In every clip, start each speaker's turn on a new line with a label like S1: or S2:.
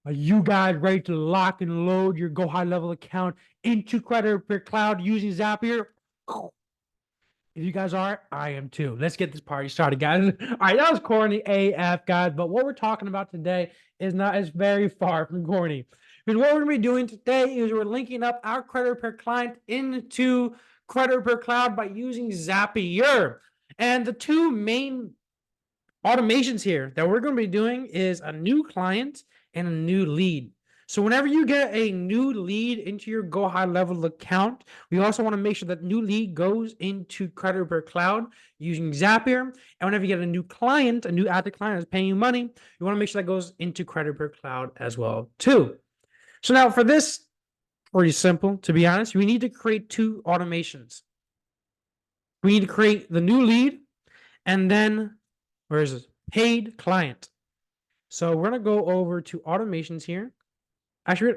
S1: Are you guys ready to lock and load your Go High Level account into Credit Repair Cloud using Zapier? If you guys are, I am too. Let's get this party started, guys. All right, that was corny AF, guys. But what we're talking about today is not as very far from corny. Because what we're going to be doing today is we're linking up our Credit Repair client into Credit Repair Cloud by using Zapier. And the two main automations here that we're going to be doing is a new client and a new lead. So whenever you get a new lead into your Go High Level account, we also want to make sure that new lead goes into Credit Repair Cloud using Zapier. And whenever you get a new client, a new active client that's paying you money, you want to make sure that goes into Credit Repair Cloud as well too. So now for this, pretty simple, to be honest, we need to create two automations. We need to create the new lead and then where is this? Paid client. So we're going to go over to automations here. Actually,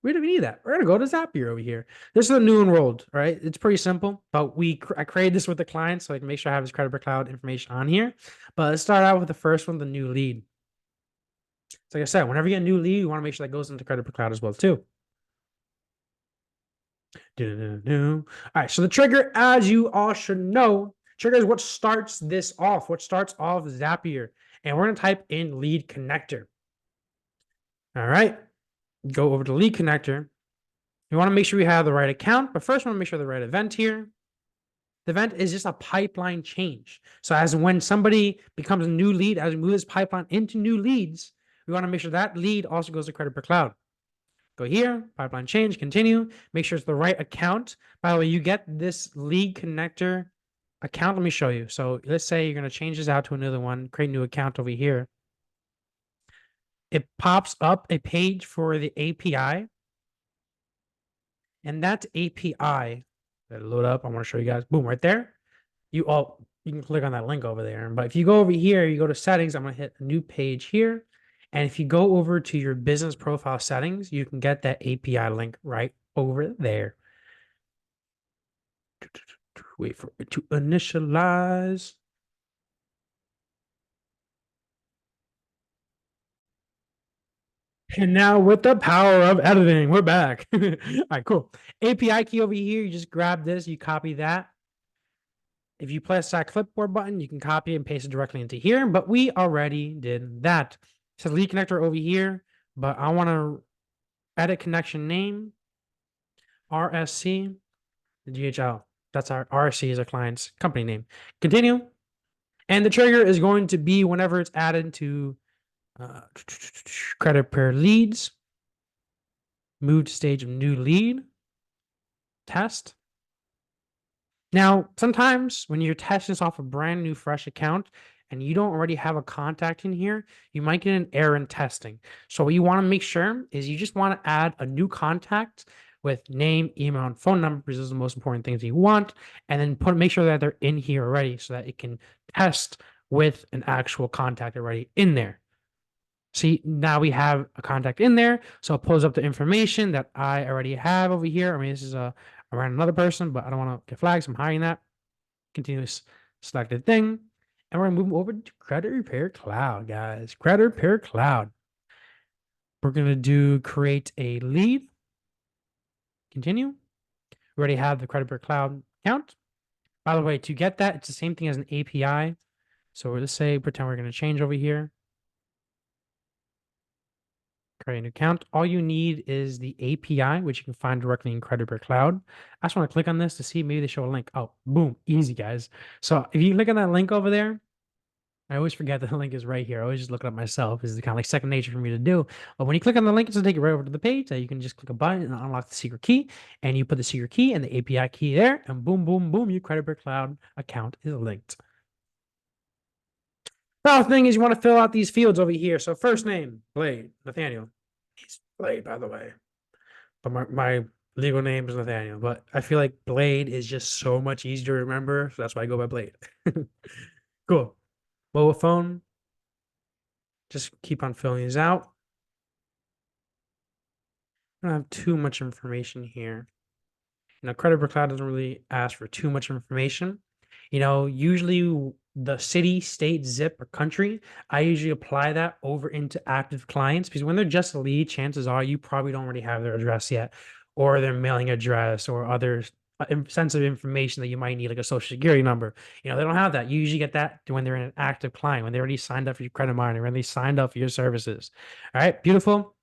S1: we don't even need that. We're going to go to Zapier over here. This is a new enrolled, right? It's pretty simple, but I created this with the client so I can make sure I have his Credit Repair Cloud information on here. But let's start out with the first one, the new lead. So like I said, whenever you get a new lead, you want to make sure that goes into Credit Repair Cloud as well too. All right, so the trigger, as you all should know, trigger is what starts this off, what starts off Zapier. And we're going to type in lead connector. All right, go over to lead connector. You want to make sure we have the right account, but first we want to make sure the right event here. The event is just a pipeline change. So as when somebody becomes a new lead, as we move this pipeline into new leads, we want to make sure that lead also goes to Credit Repair Cloud. Go here, pipeline change, continue. Make sure it's the right account. By the way, you get this lead connector account. Let me show you. So let's say you're going to change this out to another one, create a new account over here. It pops up a page for the API. And that API, load up. I want to show you guys. Boom, right there. You can click on that link over there. But if you go over here, you go to settings. I'm going to hit a new page here. And if you go over to your business profile settings, you can get that API link right over there. Wait for it to initialize. And now with the power of editing, we're back. All right, cool. API key over here, you just grab this, you copy that. If you press that clipboard button, you can copy and paste it directly into here, but we already did that. It says lead connector over here, but I want to edit connection name, RSC, GHL. That's our RSC is our client's company name. Continue. And the trigger is going to be whenever it's added to Credit Repair leads, move to stage of new lead, test. Now, sometimes when you're testing this off a brand new fresh account and you don't already have a contact in here, you might get an error in testing. So what you want to make sure is you just want to add a new contact with name, email, and phone number, because those are the most important things you want, and then make sure that they're in here already so that it can test with an actual contact already in there. See, now we have a contact in there, so it pulls up the information that I already have over here. I mean, this is around another person, but I don't want to get flags. I'm hiding that. Continuous selected thing. And we're going to move over to Credit Repair Cloud, guys. Credit Repair Cloud. We're going to do create a lead. Continue. We already have the Credit Repair Cloud account. By the way, to get that, it's the same thing as an API. So let's say, pretend we're going to change over here. Create an account. All you need is the API, which you can find directly in Credit Repair Cloud. I just want to click on this to see, maybe they show a link. Oh, boom, easy, guys. So if you click on that link over there, I always forget that the link is right here. I always just look it up myself. It's kind of like second nature for me to do. But when you click on the link, it's going to take you right over to the page that you can just click a button and unlock the secret key. And you put the secret key and the API key there, and boom, boom, boom, your Credit Repair Cloud account is linked. Now, the thing is, you want to fill out these fields over here. So first name, Blade, Nathaniel. He's Blade, by the way. But my legal name is Nathaniel. But I feel like Blade is just so much easier to remember. So that's why I go by Blade. Cool. Mobile phone. Just keep on filling these out. I don't have too much information here. Now, Credit Repair Cloud doesn't really ask for too much information. Usually the city, state, zip, or country, I usually apply that over into active clients because when they're just a lead, chances are you probably don't already have their address yet, or their mailing address, or other sensitive information that you might need, like a social security number. They don't have that. You usually get that when they're in an active client, when they already signed up for your credit monitor, when they signed up for your services. All right, beautiful.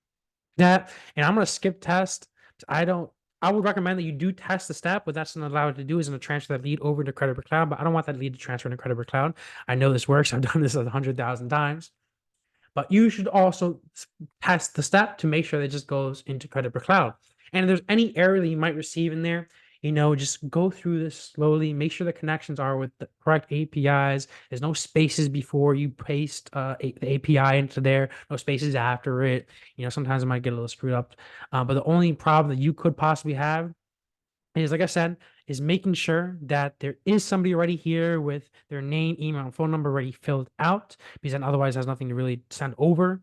S1: That, and I'm gonna skip test. I don't. I would recommend that you do test the step, but that's not allowed to do is going to transfer that lead over to Credit Cloud. But I don't want that lead to transfer into Credit Cloud. I know this works. I've done this 100,000 times. But you should also test the step to make sure that it just goes into Credit Cloud. And if there's any error that you might receive in there, just go through this slowly. Make sure the connections are with the correct APIs. There's no spaces before you paste the API into there. No spaces after it. Sometimes it might get a little screwed up. But the only problem that you could possibly have is, like I said, is making sure that there is somebody already here with their name, email, and phone number already filled out, because then otherwise it has nothing to really send over,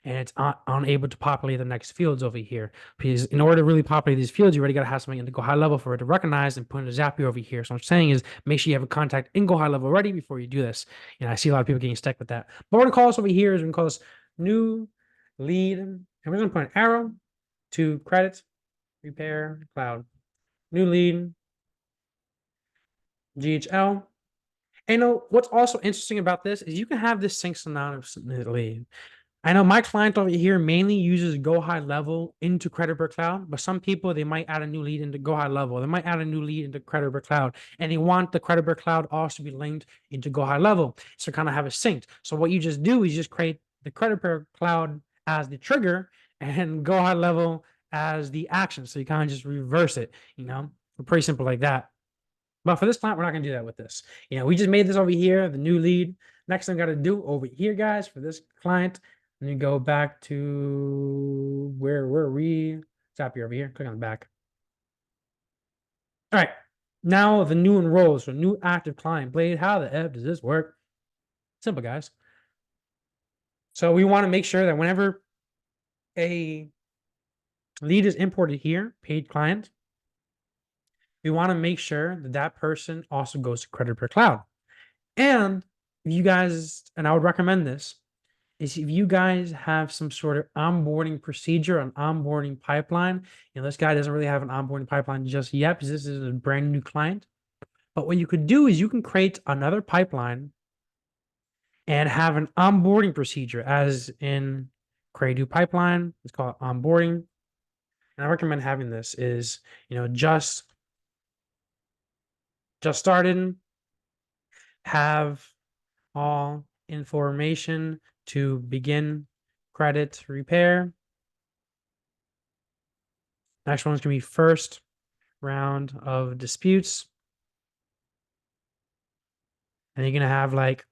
S1: and it's unable to populate the next fields over here. Because in order to really populate these fields, you already got to have something in the Go High Level for it to recognize and put in a Zapier over here. So what I'm saying is make sure you have a contact in Go High Level already before you do this. I see a lot of people getting stuck with that. But we're going to call this over here is we're going to call this new lead, and we're going to put an arrow to credit repair cloud. New lead, GHL. And what's also interesting about this is you can have this sync synonymously. I know my client over here mainly uses Go High Level into Credit Cloud, but some people, they might add a new lead into Go High Level. They might add a new lead into Credit Cloud, and they want the Credit Cloud also to be linked into Go High Level. So kind of have it synced. So what you just do is just create the Credit Cloud as the trigger and Go High Level as the action. So you kind of just reverse it, pretty simple like that. But for this client, we're not going to do that with this. We just made this over here, the new lead. Next thing I got to do over here, guys, for this client, let me go back to where were we? Zapier over here. Click on the back. All right. Now the new enrolls, so new active client. Blade, how the F does this work? Simple, guys. So we want to make sure that whenever a lead is imported here, paid client, we want to make sure that that person also goes to Credit Cloud. And you guys, and I would recommend this, is if you guys have some sort of onboarding procedure, an onboarding pipeline. This guy doesn't really have an onboarding pipeline just yet because this is a brand new client. But what you could do is you can create another pipeline and have an onboarding procedure, as in create new pipeline. It's called onboarding. And I recommend having this is, just started, have all information to begin credit repair. Next one's going to be first round of disputes. And you're going to have like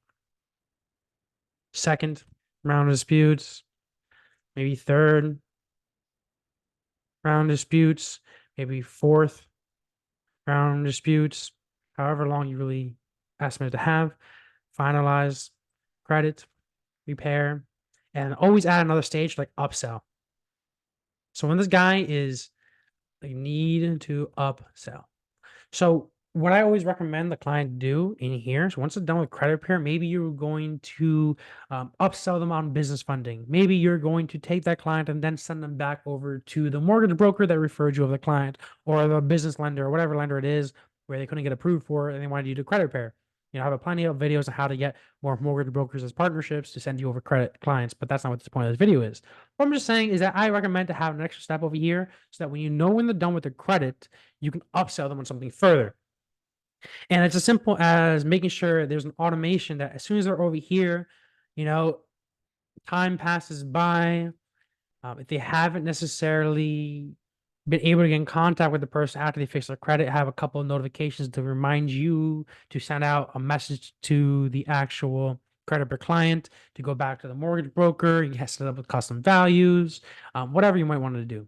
S1: second round of disputes, maybe third round of disputes, maybe fourth round of disputes, however long you really estimate to have. Finalize credit repair, and always add another stage like upsell. So when this guy is like need to upsell. So what I always recommend the client do in here, so once it's done with credit repair, maybe you're going to upsell them on business funding. Maybe you're going to take that client and then send them back over to the mortgage broker that referred you of the client, or the business lender, or whatever lender it is where they couldn't get approved for and they wanted you to do credit repair. I have plenty of videos on how to get more mortgage brokers as partnerships to send you over credit clients, but that's not what the point of this video is. What I'm just saying is that I recommend to have an extra step over here so that when when they're done with their credit, you can upsell them on something further. And it's as simple as making sure there's an automation that as soon as they're over here, time passes by. If they haven't necessarily been able to get in contact with the person after they fix their credit, have a couple of notifications to remind you to send out a message to the actual credit client to go back to the mortgage broker. You have to set up with custom values, whatever you might want to do.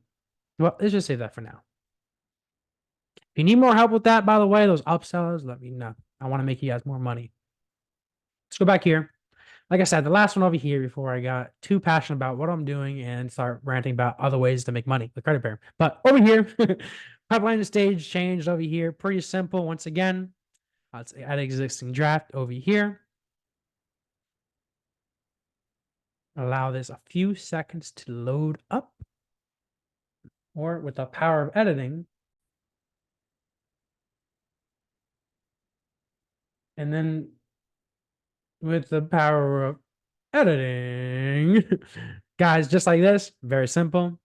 S1: Well, let's just save that for now. If you need more help with that, by the way, those upsells, let me know. I want to make you guys more money. Let's go back here. Like I said, the last one over here before I got too passionate about what I'm doing and start ranting about other ways to make money with credit repair. But over here, pipeline stage changed over here. Pretty simple. Once again, Let's add existing draft over here. Allow this a few seconds to load up. Or with the power of editing. And then with the power of editing, guys, just like this, very simple.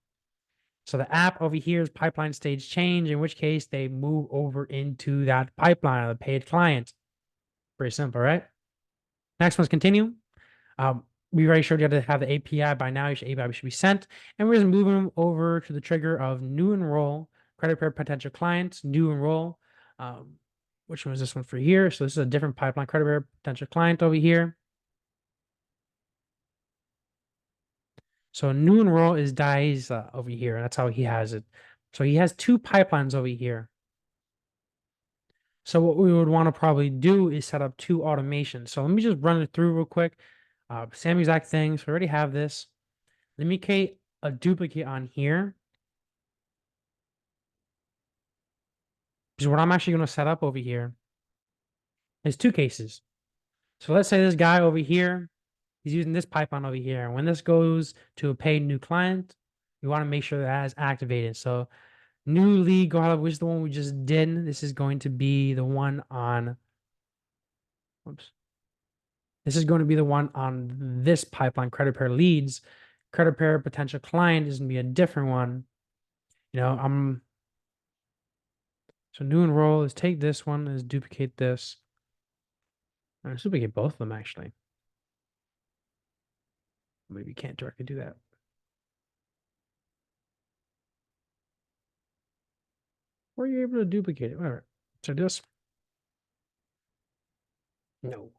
S1: So the app over here is pipeline stage change, in which case they move over into that pipeline of the paid client. Pretty simple, right? Next one's continue. We already showed you how to have the API by now. Your API should be sent. And we're just moving them over to the trigger of new enroll, credit pair potential clients, new enroll. Which one is this one for here? So this is a different pipeline, credit pair potential client over here. So new enroll is Dai's over here. That's how he has it. So he has two pipelines over here. So what we would want to probably do is set up two automations. So let me just run it through real quick. Same exact thing. So we already have this. Let me create a duplicate on here. Because what I'm actually going to set up over here is two cases. So let's say this guy over here, he's using this pipeline over here. And when this goes to a paid new client, we want to make sure that is activated. So new lead, go ahead, which is the one we just did. This is going to be the one on, whoops. This is going to be the one on this pipeline, credit pair leads. Credit pair potential client is going to be a different one. You know, so new enroll is take this one, is duplicate this. I'm going to duplicate both of them actually. Maybe you can't directly do that. Or you're able to duplicate it, whatever. So this. No.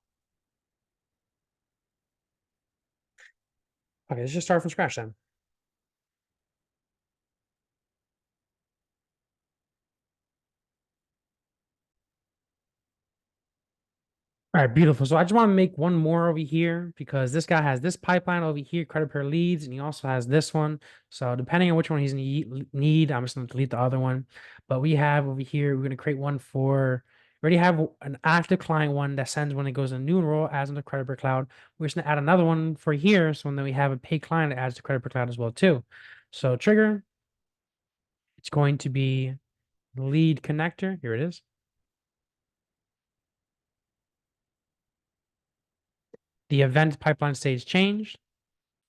S1: Okay, let's just start from scratch then. All right, beautiful. So I just want to make one more over here because this guy has this pipeline over here, credit pair leads, and he also has this one. So depending on which one he's need, I'm just going to delete the other one. But we have over here, we're going to create one for, we already have an active client one that sends when it goes in new enroll, adds into credit pair cloud. We're just going to add another one for here. So then we have a paid client that adds to credit pair cloud as well too. So trigger, it's going to be lead connector. Here it is. The event pipeline stage changed.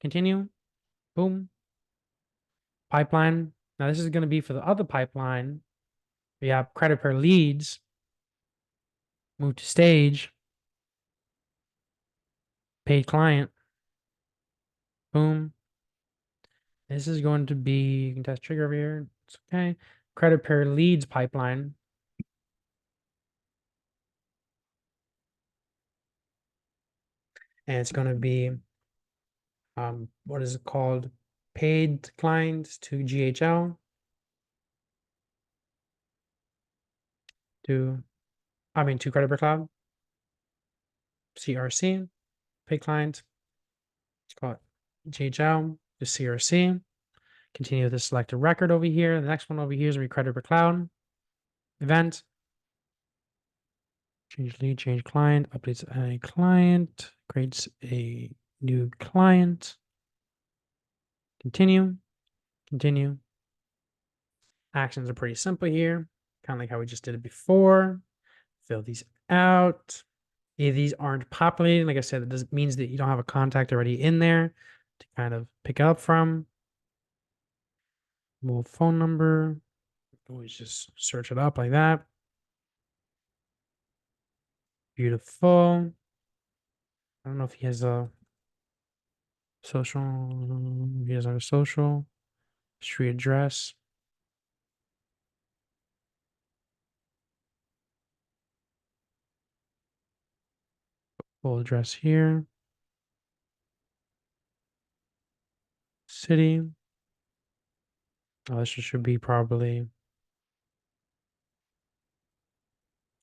S1: Continue. Boom. Pipeline. Now this is going to be for the other pipeline. We have credit pair leads. Move to stage. Paid client. Boom. This is going to be, you can test trigger over here. It's okay. Credit pair leads pipeline. And it's going to be, what is it called? Paid clients to GHL. To credit pair cloud. CRC. Paid client. Let's call it GHL to CRC. Continue with the selected record over here. The next one over here is credit pair cloud. Event. Change lead, change client, updates a client, creates a new client. Continue, continue. Actions are pretty simple here, kind of like how we just did it before. Fill these out. If these aren't populated, like I said, that means that you don't have a contact already in there to kind of pick up from. Move phone number. Always just search it up like that. Beautiful. I don't know if he has a social. He has a social. Street address. Full address here. City. Oh, this should be probably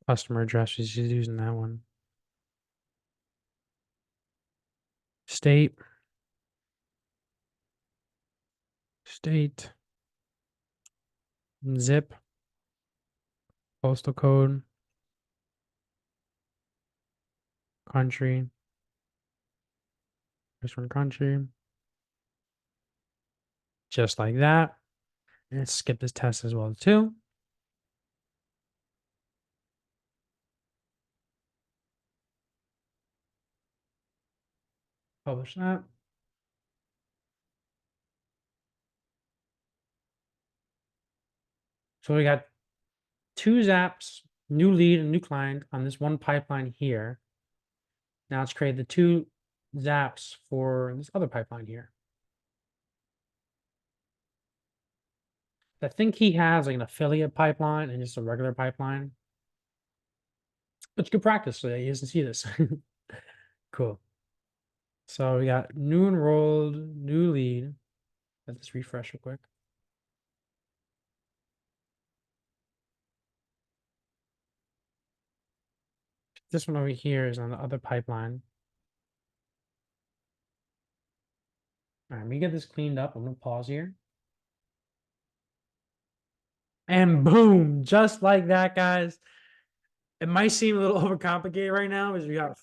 S1: customer address. She's using that one. State. State. Zip. Postal code. country. This one country. Just like that. And let's skip this test as well too. Publish that. So we got two zaps, new lead and new client on this one pipeline here. Now let's create the two zaps for this other pipeline here. I think he has like an affiliate pipeline and just a regular pipeline. It's good practice so that he doesn't see this. Cool. So we got new enrolled, new lead. Let's refresh real quick. This one over here is on the other pipeline. All right, let me get this cleaned up. I'm gonna pause here. And boom, just like that, guys. It might seem a little overcomplicated right now, because we got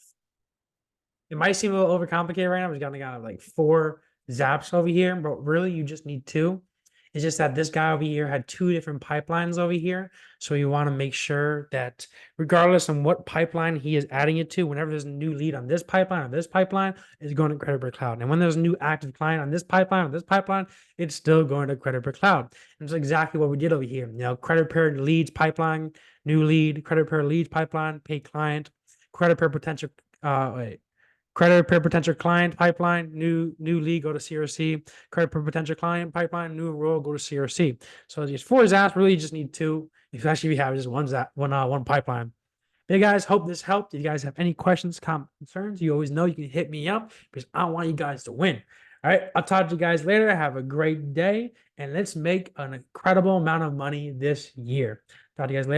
S1: it might seem a little overcomplicated right now. We got like 4 zaps over here, but really you just need 2. It's just that this guy over here had 2 different pipelines over here. So you want to make sure that regardless on what pipeline he is adding it to, whenever there's a new lead on this pipeline, it's going to Credit Per Cloud. And when there's a new active client on this pipeline, it's still going to Credit Per Cloud. And it's exactly what we did over here. You know, Credit Per leads pipeline, new lead, Credit Per leads pipeline, pay client, Credit Per potential, Credit Per potential client pipeline, new lead, go to CRC. Credit Per potential client pipeline, new enroll, go to CRC. So these 4 zaps, really you just need 2. Especially if you have just one pipeline. Hey guys, hope this helped. If you guys have any questions, comments, concerns, you always know you can hit me up because I want you guys to win. All right, I'll talk to you guys later. Have a great day, and let's make an incredible amount of money this year. Talk to you guys later.